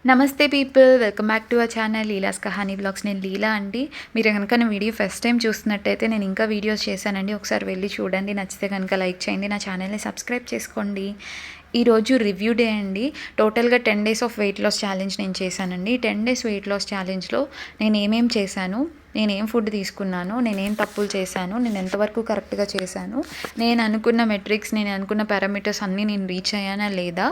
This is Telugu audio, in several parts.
నమస్తే people, welcome back to our channel Leela's Kahani vlogs. నేను లీలా అండి. మీరు కనుక నా వీడియో ఫస్ట్ టైం చూస్తున్నట్టయితే నేను ఇంకా వీడియోస్ చేశానండి, ఒకసారి వెళ్ళి చూడండి. నచ్చితే కనుక లైక్ చేయండి, నా ఛానల్ని సబ్స్క్రైబ్ చేసుకోండి. ఈరోజు రివ్యూ డే అండి. టోటల్గా 10 days of weight loss challenge నేను చేశానండి. 10 డేస్ వెయిట్ లాస్ ఛాలెంజ్లో నేను ఏమేం చేశాను, నేను ఏం ఫుడ్ తీసుకున్నాను, నేనేం తప్పులు చేశాను, నేను ఎంతవరకు కరెక్ట్గా చేశాను, నేను అనుకున్న మెట్రిక్స్, నేను అనుకున్న పారామీటర్స్ అన్నీ నేను రీచ్ అయ్యానా లేదా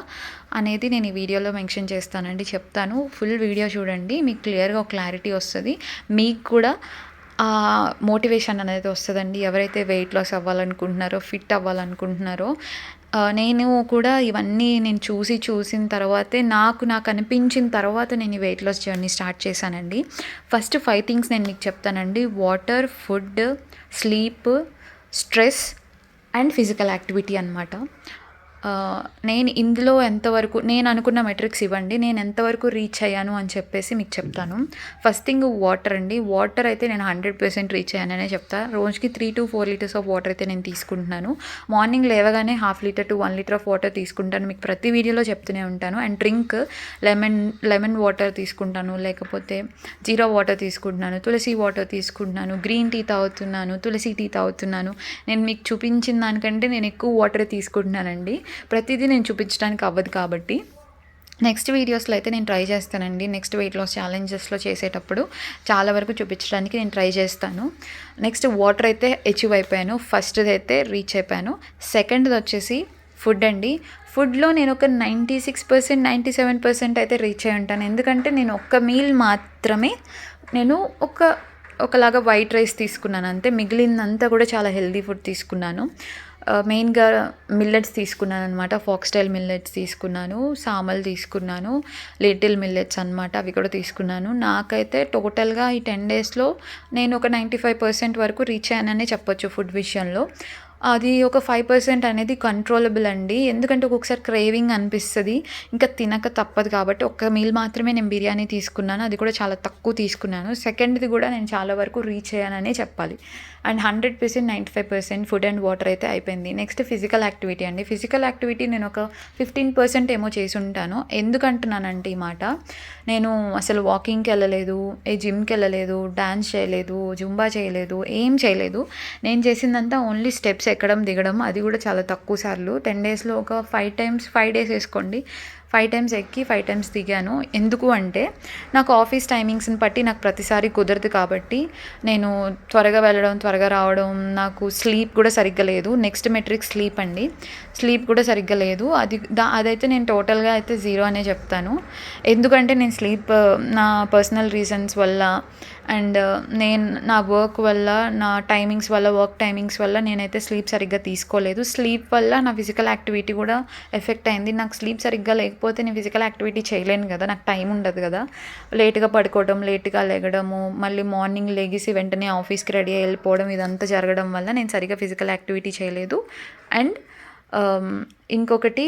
అనేది నేను ఈ వీడియోలో మెన్షన్ చేస్తానండి, చెప్తాను. ఫుల్ వీడియో చూడండి, మీకు క్లియర్గా ఒక క్లారిటీ వస్తుంది. మీకు కూడా మోటివేషన్ అనేది వస్తుందండి. ఎవరైతే వెయిట్ లాస్ అవ్వాలనుకుంటున్నారో, ఫిట్ అవ్వాలనుకుంటున్నారో, నేను కూడా ఇవన్నీ నేను చూసిన తర్వాతే నాకు అనిపించిన తర్వాత నేను ఈ వెయిట్ లాస్ జర్నీ స్టార్ట్ చేశానండి. ఫస్ట్ 5 థింగ్స్ నేను మీకు చెప్తానండి. Water, food, sleep, stress and physical activity అనమాట. నేను ఇందులో ఎంతవరకు నేను అనుకున్న మెట్రిక్స్ ఇవ్వండి, నేను ఎంతవరకు రీచ్ అయ్యాను అని చెప్పేసి మీకు చెప్తాను. ఫస్ట్ థింగ్ వాటర్ అండి. వాటర్ అయితే నేను 100% రీచ్ అయ్యాననే చెప్తాను. రోజుకి 3 to 4 లీటర్స్ ఆఫ్ వాటర్ అయితే నేను తీసుకుంటున్నాను. మార్నింగ్ లేవగానే 1/2 litre to 1 litre of water తీసుకుంటాను. మీకు ప్రతి వీడియోలో చెప్తూనే ఉంటాను. అండ్ డ్రింక్ లెమన్ వాటర్ తీసుకుంటాను, లేకపోతే జీరా వాటర్ తీసుకుంటున్నాను, తులసి వాటర్ తీసుకుంటున్నాను, గ్రీన్ టీ తాగుతున్నాను, తులసి టీ తాగుతున్నాను. నేను మీకు చూపించిన దానికంటే నేను ఎక్కువ వాటర్ తీసుకుంటున్నానండి. ప్రతిదీ నేను చూపించడానికి అవ్వదు కాబట్టి నెక్స్ట్ వీడియోస్లో అయితే నేను ట్రై చేస్తానండి. నెక్స్ట్ వెయిట్ లాస్ ఛాలెంజెస్లో చేసేటప్పుడు చాలా వరకు చూపించడానికి నేను ట్రై చేస్తాను. నెక్స్ట్ వాటర్ అయితే అచీవ్ అయిపోయాను, ఫస్ట్ది అయితే రీచ్ అయిపోయాను. సెకండ్ది వచ్చేసి ఫుడ్ అండి. ఫుడ్లో నేను ఒక 96%, 97% అయితే రీచ్ అయి ఉంటాను. ఎందుకంటే నేను ఒక్క మీల్ మాత్రమే నేను ఒకలాగా వైట్ రైస్ తీసుకున్నాను అంతే. మిగిలినంతా కూడా చాలా హెల్దీ ఫుడ్ తీసుకున్నాను. మెయిన్గా మిల్లెట్స్ తీసుకున్నాను అనమాట. ఫాక్స్టైల్ మిల్లెట్స్ తీసుకున్నాను, సామల్ తీసుకున్నాను, లిటిల్ మిల్లెట్స్ అనమాట, అవి కూడా తీసుకున్నాను. నాకైతే టోటల్గా ఈ 10 డేస్లో నేను ఒక 95% వరకు రీచ్ అయ్యాననే చెప్పొచ్చు ఫుడ్ విషయంలో. అది ఒక 5% అనేది కంట్రోలబుల్ అండి. ఎందుకంటే ఒక్కొక్కసారి క్రేవింగ్ అనిపిస్తుంది, ఇంకా తినక తప్పదు కాబట్టి ఒక్క మీల్ మాత్రమే నేను బిర్యానీ తీసుకున్నాను, అది కూడా చాలా తక్కువ తీసుకున్నాను. సెకండ్ది కూడా నేను చాలా వరకు రీచ్ అయ్యాననే చెప్పాలి. అండ్ 100%, 95% ఫుడ్ అండ్ వాటర్ అయితే అయిపోయింది. నెక్స్ట్ ఫిజికల్ యాక్టివిటీ అండి. ఫిజికల్ యాక్టివిటీ నేను ఒక 15% ఏమో చేసి ఉంటాను. ఎందుకంటున్నానంటే ఈ మాట, నేను అసలు వాకింగ్కి వెళ్ళలేదు, జిమ్కి వెళ్ళలేదు, డ్యాన్స్ చేయలేదు, జుంబా చేయలేదు, ఏం చేయలేదు. నేను చేసిందంతా ఓన్లీ స్టెప్స్ ఎక్కడం దిగడం, అది కూడా చాలా తక్కువ సార్లు. 10 డేస్లో ఒక 5 డేస్ వేసుకోండి, 5 టైమ్స్ ఎక్కి 5 టైమ్స్ దిగాను. ఎందుకు అంటే నాకు ఆఫీస్ టైమింగ్స్ని బట్టి నాకు ప్రతిసారి కుదరదు కాబట్టి నేను త్వరగా వెళ్ళడం, త్వరగా రావడం, నాకు స్లీప్ కూడా సరిగ్గా లేదు. నెక్స్ట్ మెట్రిక్ స్లీప్ అండి. స్లీప్ కూడా సరిగ్గా లేదు. అదైతే నేను టోటల్గా అయితే 0 అనే చెప్తాను. ఎందుకంటే నేను స్లీప్ నా పర్సనల్ రీజన్స్ వల్ల అండ్ నేను నా వర్క్ వల్ల, నా వర్క్ టైమింగ్స్ వల్ల నేనైతే స్లీప్ సరిగ్గా తీసుకోలేదు. స్లీప్ వల్ల నా ఫిజికల్ యాక్టివిటీ కూడా ఎఫెక్ట్ అయింది. నాకు స్లీప్ సరిగ్గా లేకపోతే నేను ఫిజికల్ యాక్టివిటీ చేయలేను కదా, నాకు టైం ఉండదు కదా. లేట్గా పడుకోవడం, లేట్గా లెగడము, మళ్ళీ మార్నింగ్ లెగిసి వెంటనే ఆఫీస్కి రెడీ అయ్యి వెళ్ళిపోవడం, ఇదంతా జరగడం వల్ల నేను సరిగ్గా ఫిజికల్ యాక్టివిటీ చేయలేదు. అండ్ ఇంకొకటి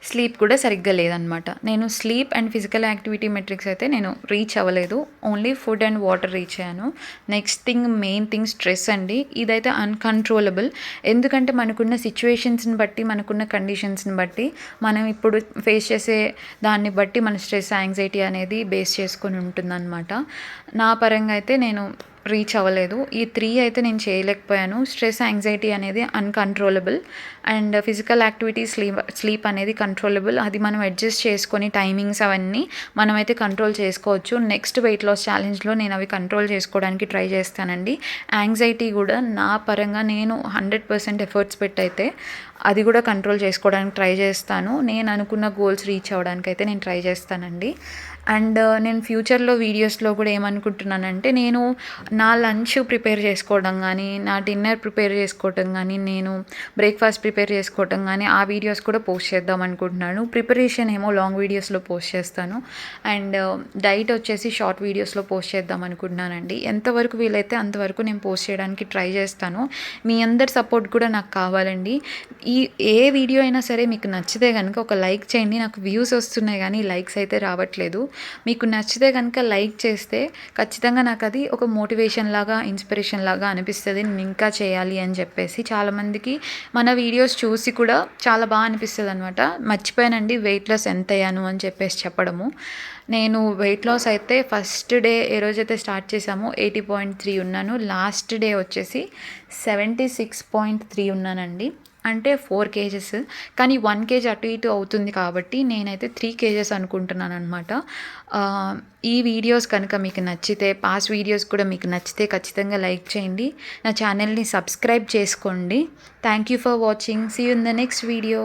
స్లీప్ కూడా సరిగ్గా లేదనమాట. నేను sleep and physical activity metrics అయితే నేను రీచ్ అవ్వలేదు, only food and water reach అయ్యాను. Next thing, main thing stress అండి. ఇదైతే అన్కంట్రోలబుల్. ఎందుకంటే మనకున్న సిచ్యువేషన్స్ని బట్టి, మనకున్న కండిషన్స్ని బట్టి, మనం ఇప్పుడు ఫేస్ చేసే దాన్ని బట్టి మన స్ట్రెస్, యాంగ్జైటీ అనేది బేస్ చేసుకొని ఉంటుందన్నమాట. నా పరంగా అయితే నేను రీచ్ అవ్వలేదు. ఈ 3 అయితే నేను చేయలేకపోయాను. స్ట్రెస్, యాంగ్జైటీ అనేది uncontrollable and physical activity, sleep అనేది కంట్రోలబుల్. అది మనం అడ్జస్ట్ చేసుకొని టైమింగ్స్ అవన్నీ మనమైతే కంట్రోల్ చేసుకోవచ్చు. నెక్స్ట్ వెయిట్ లాస్ ఛాలెంజ్లో నేను అవి కంట్రోల్ చేసుకోవడానికి ట్రై చేస్తానండి. యాంగ్జైటీ కూడా నా పరంగా నేను 100% ఎఫర్ట్స్ పెట్టయితే అది కూడా కంట్రోల్ చేసుకోవడానికి ట్రై చేస్తాను. నేను అనుకున్న గోల్స్ రీచ్ అవ్వడానికి అయితే నేను ట్రై చేస్తానండి. అండ్ నేను ఫ్యూచర్లో వీడియోస్లో కూడా ఏమనుకుంటున్నానంటే, నేను నా లంచ్ ప్రిపేర్ చేసుకోవడం కానీ, నా డిన్నర్ ప్రిపేర్ చేసుకోవటం కానీ, నేను బ్రేక్ఫాస్ట్ ప్రిపేర్ చేసుకోవటం కానీ, ఆ వీడియోస్ కూడా పోస్ట్ చేద్దాం అనుకుంటున్నాను. ప్రిపరేషన్ ఏమో లాంగ్ వీడియోస్లో పోస్ట్ చేస్తాను. అండ్ డైట్ వచ్చేసి షార్ట్ వీడియోస్లో పోస్ట్ చేద్దాం అనుకుంటున్నానండి. ఎంతవరకు వీలైతే అంతవరకు నేను పోస్ట్ చేయడానికి ట్రై చేస్తాను. మీ అందరి సపోర్ట్ కూడా నాకు కావాలండి. ఈ ఈ ఏ వీడియో అయినా సరే మీకు నచ్చితే కనుక ఒక లైక్ చేయండి. నాకు వ్యూస్ వస్తున్నాయి కానీ లైక్స్ అయితే రావట్లేదు. మీకు నచ్చితే కనుక లైక్ చేస్తే ఖచ్చితంగా నాకు అది ఒక మోటివేషన్ లాగా, ఇన్స్పిరేషన్ లాగా అనిపిస్తుంది. నేను ఇంకా చేయాలి అని చెప్పేసి. చాలామందికి మన వీడియోస్ చూసి కూడా చాలా బాగా అనిపిస్తుంది అనమాట. మర్చిపోయానండి వెయిట్ లాస్ ఎంత అయ్యాను అని చెప్పేసి చెప్పడము. నేను వెయిట్ లాస్ అయితే ఫస్ట్ డే ఏ రోజైతే స్టార్ట్ చేసామో 80.3 ఉన్నాను. లాస్ట్ డే వచ్చేసి 76.3 ఉన్నానండి. అంటే 4 కేజెస్. కానీ 1 కేజీ అటు ఇటు అవుతుంది కాబట్టి నేనైతే 3 కేజెస్ అనుకుంటున్నాను అనమాట. ఈ వీడియోస్ కనుక మీకు నచ్చితే, పాస్ట్ వీడియోస్ కూడా మీకు నచ్చితే ఖచ్చితంగా లైక్ చేయండి. నా ఛానల్ని సబ్స్క్రైబ్ చేసుకోండి. Thank you for watching. See you in the next video.